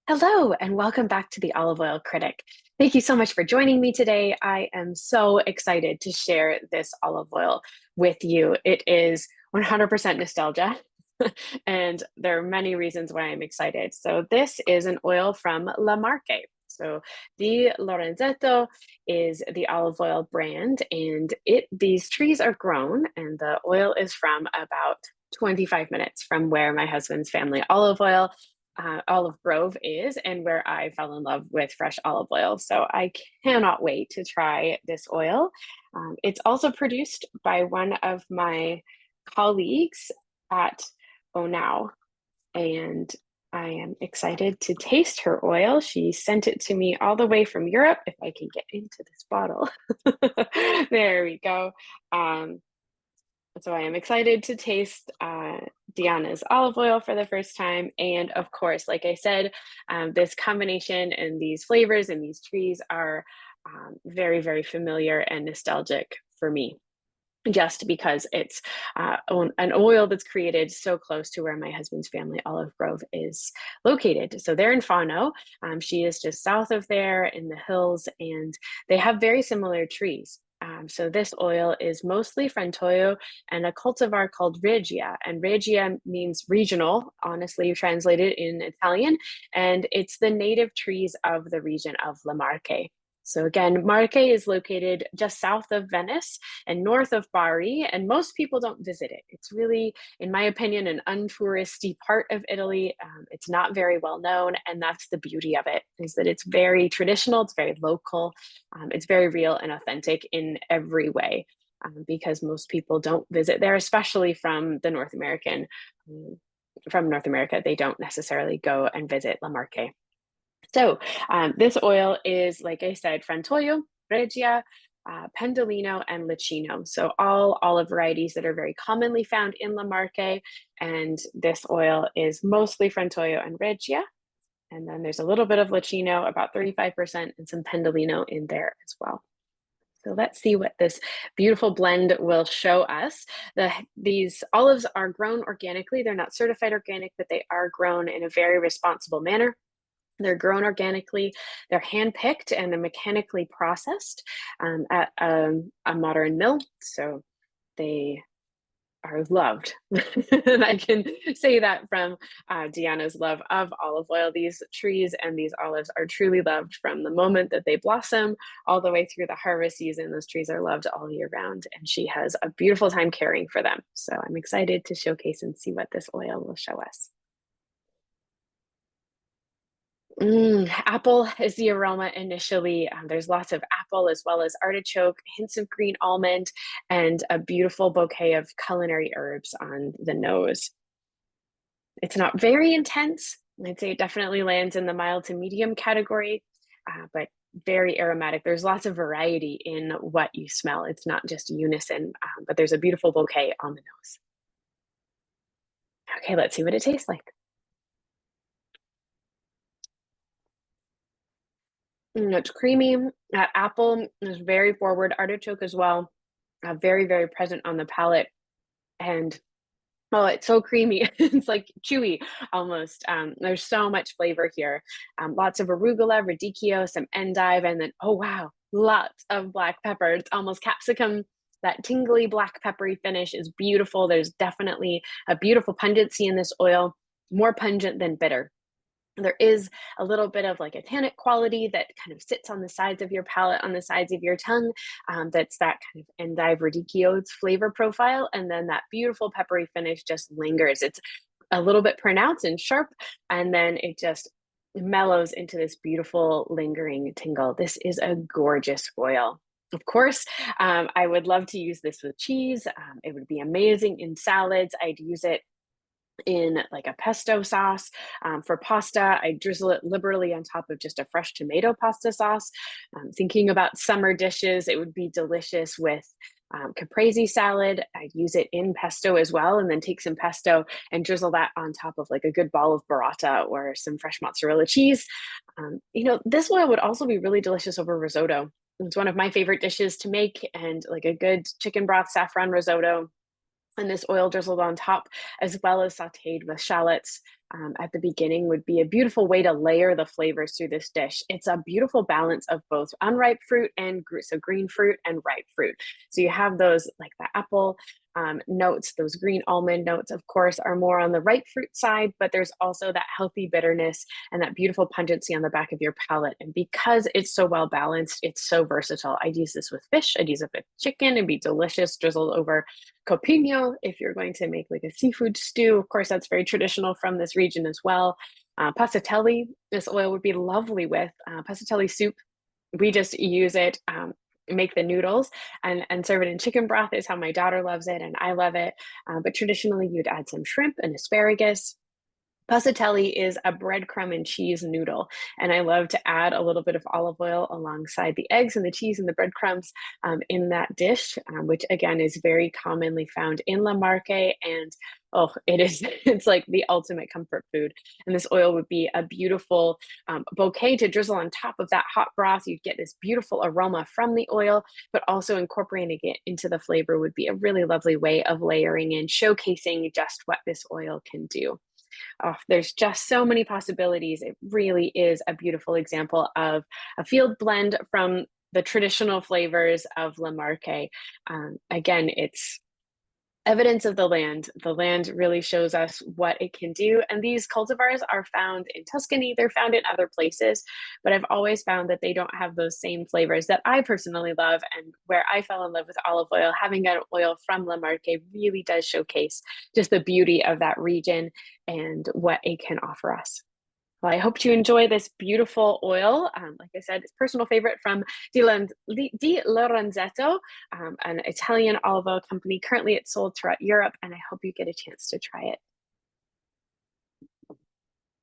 Hello, and welcome back to the Olive Oil Critic. Thank you so much for joining me today. I am so excited to share this olive oil with you. It is 100% nostalgia, and there are many reasons why I'm excited. So, this is an oil from La Marche. So, the Lorenzetto is the olive oil brand, and these trees are grown, and the oil is from about 25 minutes from where my husband's family Olive Grove is, and where I fell in love with fresh olive oil. So I cannot wait to try this oil. It's also produced by one of my colleagues at Oh Now, and I am excited to taste her oil. She sent it to me all the way from Europe. If I can get into this bottle. There we go. Um, so I am excited to taste Diana's olive oil for the first time. And of course, like I said, this combination and these flavors and these trees are very, very familiar and nostalgic for me, just because it's an oil that's created so close to where my husband's family olive grove is located. So they're in Fano. She is just south of there in the hills, and they have very similar trees. So this oil is mostly Frantoio and a cultivar called Reggia. And Reggia means regional, honestly translated in Italian. And it's the native trees of the region of La Marche. So again, Marche is located just south of Venice and north of Bari, and most people don't visit it. It's really, in my opinion, an untouristy part of Italy. It's not very well known, and that's the beauty of it, is that it's very traditional, it's very local, it's very real and authentic in every way, because most people don't visit there, especially from North America. They don't necessarily go and visit La Marche. So this oil is, like I said, Frantoio, Reggia, Pendolino, and Leccino. So all olive varieties that are very commonly found in La Marche. And this oil is mostly Frantoio and Reggia. And then there's a little bit of Leccino, about 35%, and some Pendolino in there as well. So let's see what this beautiful blend will show us. These olives are grown organically. They're not certified organic, but they are grown in a very responsible manner. They're grown organically, they're hand-picked and they're mechanically processed at a modern mill. So they are loved. And I can say that from Deanna's love of olive oil. These trees and these olives are truly loved from the moment that they blossom all the way through the harvest season. Those trees are loved all year round, and she has a beautiful time caring for them. So I'm excited to showcase and see what this oil will show us. Apple is the aroma initially. There's lots of apple as well as artichoke, hints of green almond, and a beautiful bouquet of culinary herbs on the nose. It's not very intense. I'd say it definitely lands in the mild to medium category, but very aromatic. There's lots of variety in what you smell. It's not just unison, but there's a beautiful bouquet on the nose. Okay, let's see what it tastes like. It's creamy. Apple is very forward. Artichoke as well. Very, very present on the palate. And oh, it's so creamy. It's like chewy almost. There's so much flavor here. Lots of arugula, radicchio, some endive, and then, oh wow, lots of black pepper. It's almost capsicum. That tingly black peppery finish is beautiful. There's definitely a beautiful pungency in this oil, more pungent than bitter. There is a little bit of like a tannic quality that kind of sits on the sides of your palate, on the sides of your tongue. That's that kind of endive radicchio's flavor profile. And then that beautiful peppery finish just lingers. It's a little bit pronounced and sharp, and then it just mellows into this beautiful lingering tingle. This is a gorgeous oil. Of course, I would love to use this with cheese. It would be amazing in salads. I'd use it in like a pesto sauce. For pasta, I drizzle it liberally on top of just a fresh tomato pasta sauce. Thinking about summer dishes, it would be delicious with caprese salad. I'd use it in pesto as well, and then take some pesto and drizzle that on top of like a good ball of burrata or some fresh mozzarella cheese. This oil would also be really delicious over risotto. It's one of my favorite dishes to make, and like a good chicken broth saffron risotto and this oil drizzled on top, as well as sauteed with shallots. at the beginning would be a beautiful way to layer the flavors through this dish. It's a beautiful balance of both unripe fruit and so green fruit and ripe fruit. So you have those like the apple notes, those green almond notes, of course, are more on the ripe fruit side, but there's also that healthy bitterness and that beautiful pungency on the back of your palate. And because it's so well balanced, it's so versatile. I'd use this with fish, I'd use it with chicken, it'd be delicious, drizzled over copino if you're going to make like a seafood stew. Of course, that's very traditional from this region as well. Passatelli, this oil would be lovely with passatelli soup. We just use it, make the noodles and serve it in chicken broth is how my daughter loves it and I love it. But traditionally, you'd add some shrimp and asparagus. Passatelli is a breadcrumb and cheese noodle, and I love to add a little bit of olive oil alongside the eggs and the cheese and the breadcrumbs in that dish, which again is very commonly found in La Marque. And oh, it's like the ultimate comfort food. And this oil would be a beautiful bouquet to drizzle on top of that hot broth. You'd get this beautiful aroma from the oil, but also incorporating it into the flavor would be a really lovely way of layering and showcasing just what this oil can do. Oh, there's just so many possibilities. It really is a beautiful example of a field blend from the traditional flavors of La Marque. Again, it's evidence of the land. The land really shows us what it can do. And these cultivars are found in Tuscany. They're found in other places, but I've always found that they don't have those same flavors that I personally love. And where I fell in love with olive oil, having an oil from La Marque really does showcase just the beauty of that region and what it can offer us. Well, I hope you enjoy this beautiful oil. Like I said, it's personal favorite from Di Lorenzetto, an Italian olive oil company. Currently, it's sold throughout Europe, and I hope you get a chance to try it.